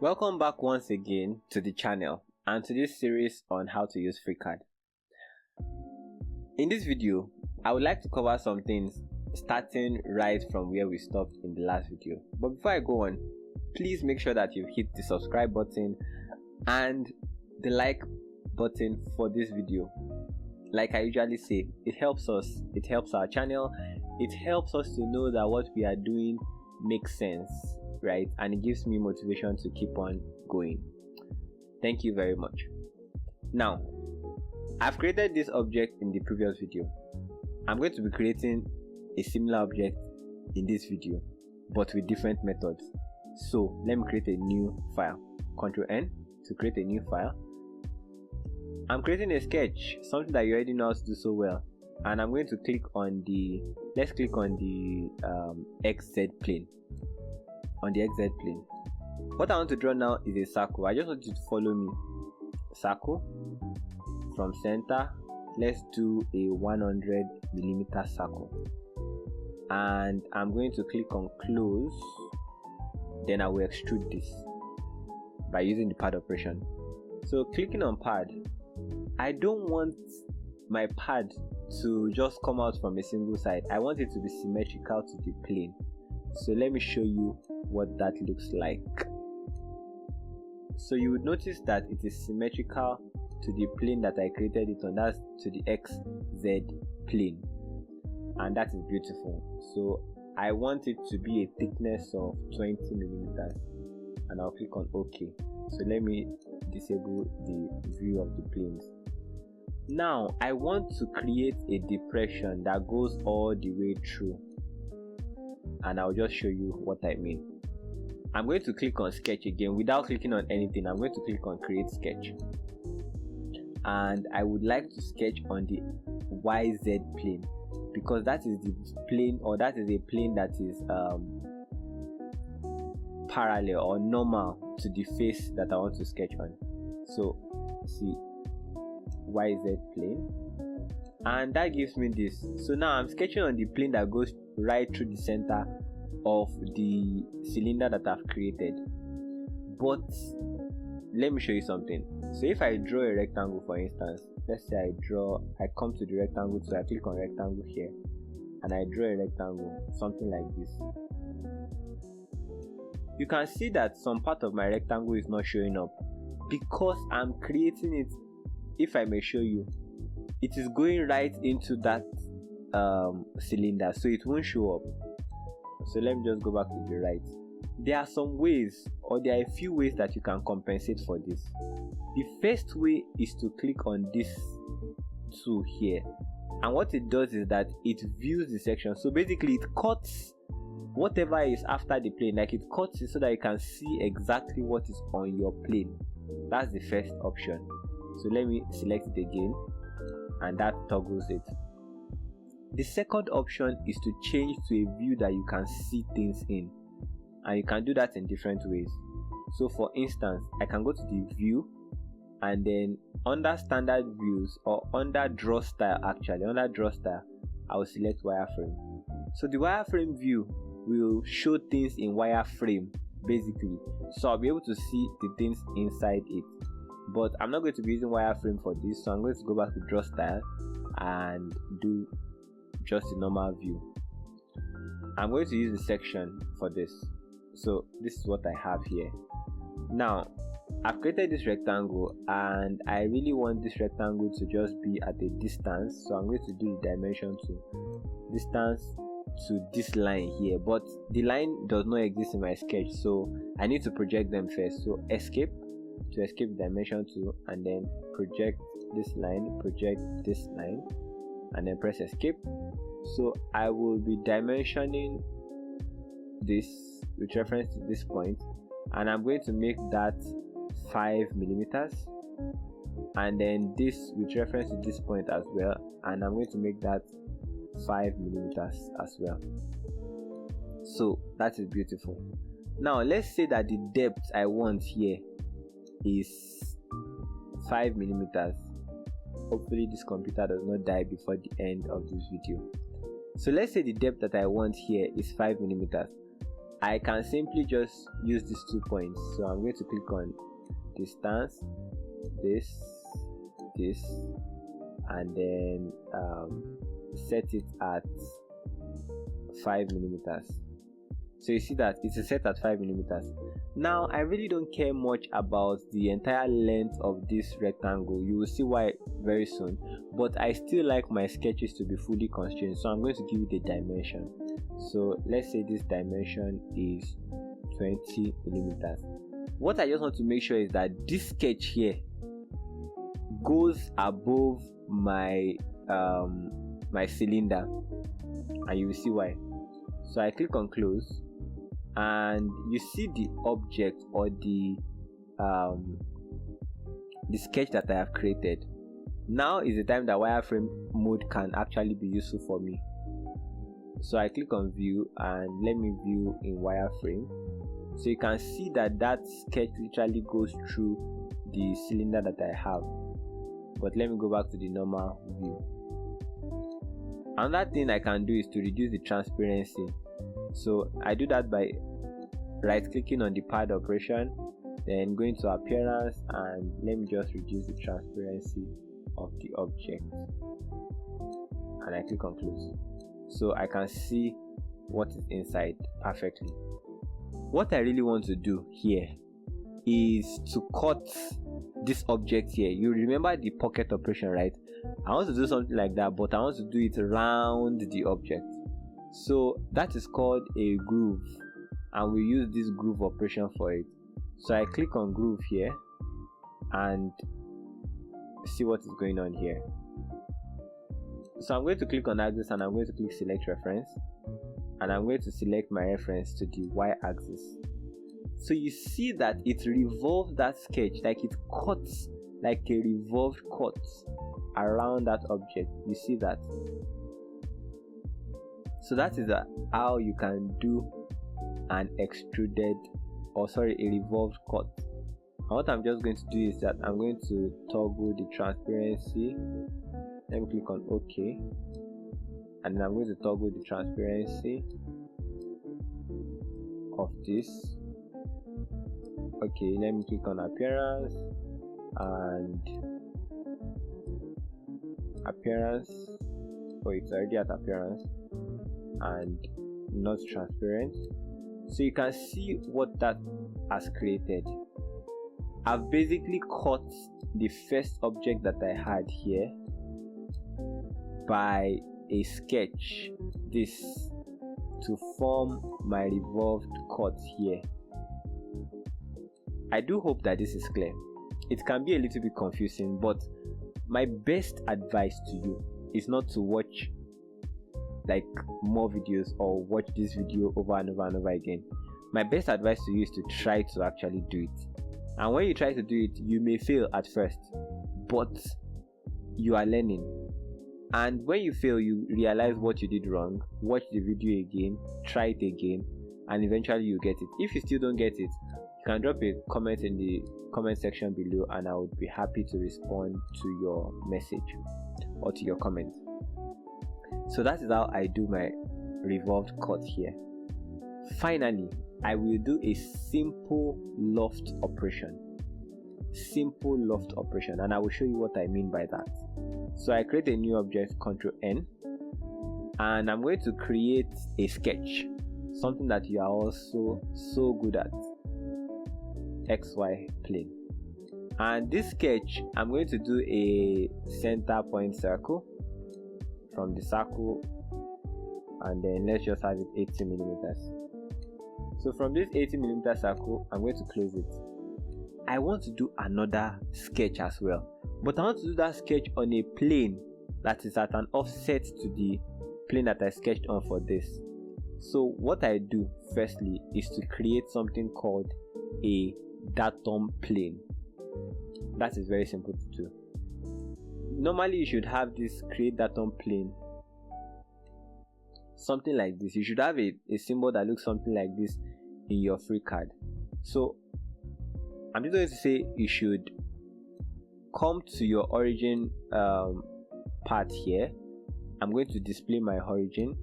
Welcome back once again to the channel and to this series on how to use FreeCAD. In this video, I would like to cover some things starting right from where we stopped in the last video. But before I go on, please make sure that you've hit the subscribe button and the like button for this video. Like I usually say, it helps us, it helps our channel, it helps us to know that what we are doing makes sense, right? And it gives me motivation to keep on going. Thank you very much. Now, I've created this object in the previous video. I'm going to be creating a similar object in this video, but with different methods. So let me create a new file. Ctrl N to create a new file. I'm creating a sketch, something that you already know how to do so well. And I'm going to click on the, let's click on the XZ plane. On the XZ plane. What I want to draw now is a circle. I just want you to follow me. Circle. From center, let's do a 100mm circle. And I'm going to click on close. Then I will extrude this by using the pad operation. So clicking on pad, I don't want my pad to just come out from a single side. I want it to be symmetrical to the plane. So let me show you what that looks like. So you would notice that it is symmetrical to the plane that I created it on, that's to the XZ plane, and that is beautiful. So I want it to be a thickness of 20mm, and I'll click on OK. So let me disable the view of the planes. Now I want to create a depression that goes all the way through, and I'll just show you what I mean. I'm going to click on sketch again without clicking on anything. I'm going to click on create sketch, and I would like to sketch on the YZ plane because that is the plane, or that is a plane that is parallel or normal to the face that I want to sketch on. So see, YZ plane, and that gives me this. So now I'm sketching on the plane that goes right through the center of the cylinder that I've created. But let me show you something. So if I draw a rectangle, for instance, let's say I come to the rectangle, so I click on rectangle here and I draw a rectangle, something like this. You can see that some part of my rectangle is not showing up because I'm creating it. If I may show you, it is going right into that cylinder, so it won't show up. So let me just go back to the right. There are some ways, or there are a few ways that you can compensate for this. The first way is to click on this tool here, and what it does is that it views the section. So basically it cuts whatever is after the plane, like it cuts it so that you can see exactly what is on your plane. That's the first option. So let me select it again, and that toggles it. The second option is to change to a view that you can see things in, and you can do that in different ways. So for instance, I can go to the view, and then under standard views, or under draw style, actually under draw style, I will select wireframe. So the wireframe view will show things in wireframe basically, so I'll be able to see the things inside it. But I'm not going to be using wireframe for this, so I'm going to go back to draw style and do just the normal view. I'm going to use the section for this. So this is what I have here. Now I've created this rectangle, and I really want this rectangle to just be at a distance, so I'm going to do the dimension to distance to this line here, but the line does not exist in my sketch, so I need to project them first. So escape to escape the dimension to, and then project this line, and then press escape. So I will be dimensioning this with reference to this point, and I'm going to make that 5mm, and then this with reference to this point as well, and I'm going to make that 5mm as well. So that is beautiful. Now let's say that the depth I want here is 5mm. Hopefully this computer does not die before the end of this video. So let's say the depth that I want here is 5mm. I can simply just use these 2 points. So I'm going to click on distance, this, and then set it at 5 millimeters. So you see that it is set at 5 millimeters. Now I really don't care much about the entire length of this rectangle. You will see why very soon, but I still like my sketches to be fully constrained, so I'm going to give it a dimension. So let's say this dimension is 20 millimeters. What I just want to make sure is that this sketch here goes above my my cylinder, and you will see why. So I click on close, and you see the object or the sketch that I have created. Now is the time that wireframe mode can actually be useful for me. So I click on view and let me view in wireframe. So you can see that that sketch literally goes through the cylinder that I have. But let me go back to the normal view. Another thing I can do is to reduce the transparency. So I do that by right clicking on the pad operation, then going to appearance, and let me just reduce the transparency of the object, and I click on close. So I can see what is inside perfectly. What I really want to do here is to cut this object here. You remember the pocket operation, right? I want to do something like that, but I want to do it around the object. So that is called a groove, and we use this groove operation for it. So I click on groove here and see what is going on here. So I'm going to click on axis, and I'm going to click select reference, and I'm going to select my reference to the y-axis. So you see that it revolves that sketch, like it cuts like a revolved cut around that object. You see that? So that is how you can do an extruded, or sorry, a revolved cut. And what I'm just going to do is that I'm going to toggle the transparency. Let me click on OK, and then I'm going to toggle the transparency of this. Okay, let me click on appearance, and appearance. Oh, it's already at appearance and not transparent. So you can see what that has created. I've basically cut the first object that I had here by a sketch, this, to form my revolved cut here. I do hope that this is clear. It can be a little bit confusing, but my best advice to you is not to watch like more videos or watch this video over and over and over again. My best advice to you is to try to actually do it. And when you try to do it, you may fail at first, but you are learning. And when you fail, you realize what you did wrong, watch the video again, try it again, and eventually you get it. If you still don't get it, you can drop a comment in the comment section below, and I would be happy to respond to your message or to your comment. So that is how I do my revolved cut here. Finally, I will do a simple loft operation. Simple loft operation, and I will show you what I mean by that. So I create a new object, Ctrl N, and I'm going to create a sketch, something that you are also so good at, XY plane. And this sketch, I'm going to do a center point circle from the circle, and then let's just have it 80 millimeters. So from this 80 millimeter circle, I'm going to close it. I want to do another sketch as well, but I want to do that sketch on a plane that is at an offset to the plane that I sketched on for this. So what I do firstly is to create something called a datum plane. That is very simple to do. Normally you should have this create datum plane, something like this. You should have a symbol that looks something like this in your FreeCAD. So I'm just going to say you should come to your origin part here. I'm going to display my origin,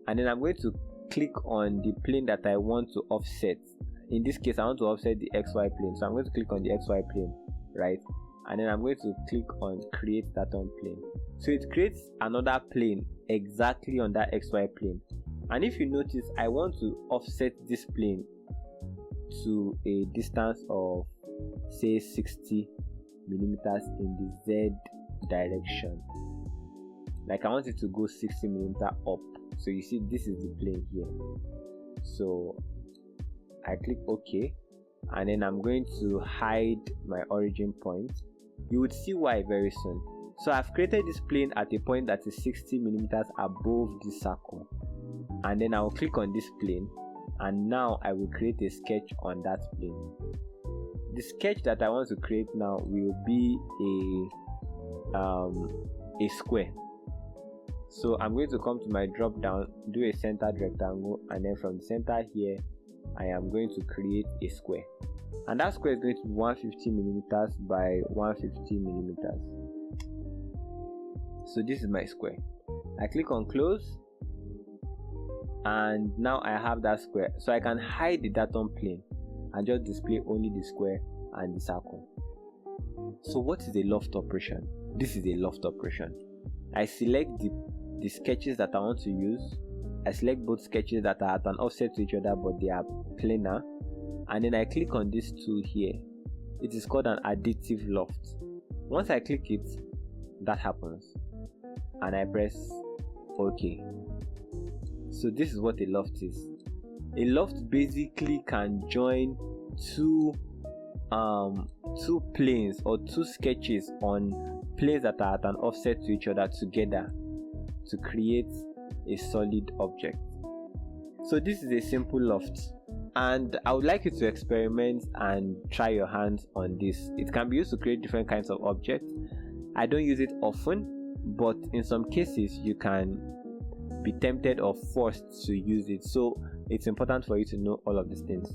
and then I'm going to click on the plane that I want to offset. In this case, I want to offset the XY plane, so I'm going to click on the XY plane, right? And then I'm going to click on create datum plane. So it creates another plane exactly on that XY plane. And if you notice, I want to offset this plane to a distance of say 60 millimeters in the Z direction. Like I want it to go 60 millimeter up. So you see, this is the plane here. So I click OK, and then I'm going to hide my origin point. You would see why very soon. So I've created this plane at a point that is 60 millimeters above this circle, and then I'll click on this plane, and now I will create a sketch on that plane. The sketch that I want to create now will be a square. So I'm going to come to my drop down, do a centered rectangle, and then from the center here I am going to create a square, and that square is going to be 150 millimeters by 150 millimeters. So this is my square. I click on close, and now I have that square. So I can hide the datum plane and just display only the square and the circle. So what is a loft operation? This is a loft operation. I select the sketches that I want to use. I select both sketches that are at an offset to each other but they are planar, and then I click on this tool here. It is called an additive loft. Once I click it, that happens, and I press OK. So this is what a loft is. A loft basically can join two planes or two sketches on planes that are at an offset to each other together to create a solid object. So this is a simple loft, and I would like you to experiment and try your hands on this. It can be used to create different kinds of objects. I don't use it often, but in some cases you can be tempted or forced to use it, so it's important for you to know all of these things.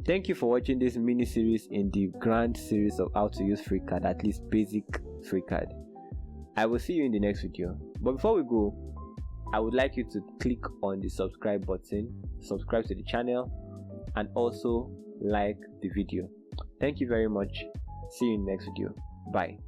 Thank you for watching this mini series in the grand series of how to use FreeCAD, at least basic FreeCAD. I will see you in the next video, but before we go, I would like you to click on the subscribe button, subscribe to the channel, and also like the video. Thank you very much. See you in the next video. Bye.